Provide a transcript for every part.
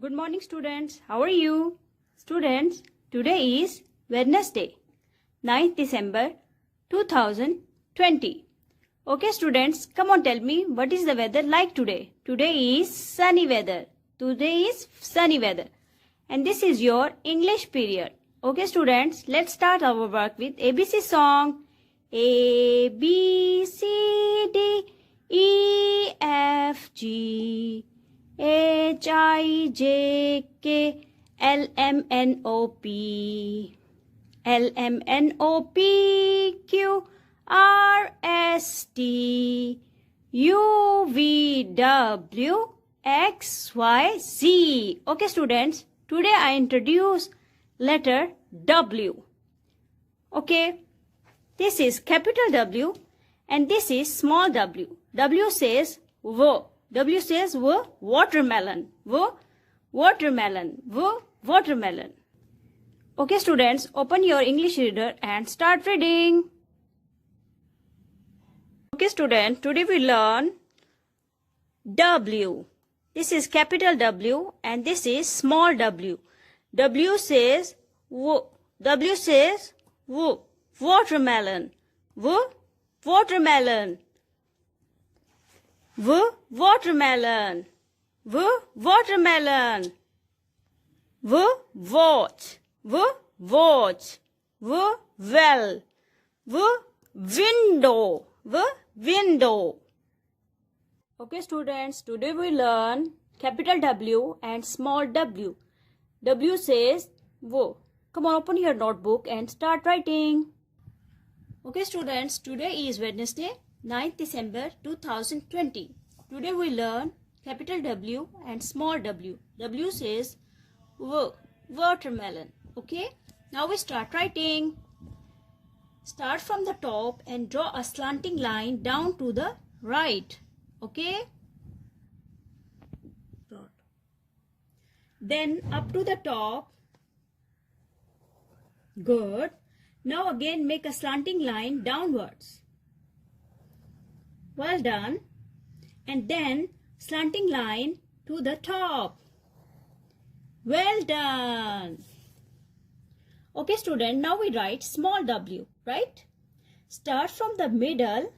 Good morning students. How are you? Students, today is Wednesday, 9th December 2020. Okay students, come on, tell me what is the weather like today? Today is sunny weather. And this is your English period. Okay students, let's start our work with ABC song. A, B, C, D, E, F, G, H, I, J, K, L, M, N, O, P, L, M, N, O, P, Q, R, S, T, U, V, W, X, Y, Z. Okay students, today I introduce letter W. Okay, this is capital W and this is small w. W says W. W says watermelon. Watermelon. Watermelon. Okay students, open your English reader and start reading. Okay students, today we learn W. This is capital W and this is small w. W says W. W says W. Watermelon. Watermelon. Watermelon. Watermelon. Watch. Watch. Well. Window. Window. Okay students, today we learn capital W and small w. W says W. Come on, open your notebook and start writing. Okay students, today is Wednesday, 9th December 2020. Today we learn capital W and small w. W says watermelon. Okay, now we start writing. Start from the top and draw a slanting line down to the right. Okay, then up to the top. Good. Now again make a slanting line downwards. Well done. And then slanting line to the top. Well done. Okay student, now we write small w, right? Start from the middle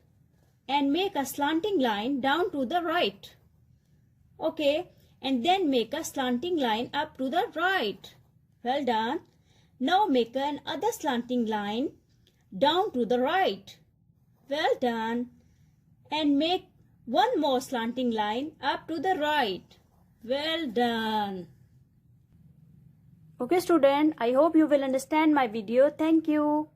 and make a slanting line down to the right. Okay, and then make a slanting line up to the right. Well done. Now make another slanting line down to the right. Well done. And make one more slanting line up to the right. Well done. Okay student, I hope you will understand my video. Thank you.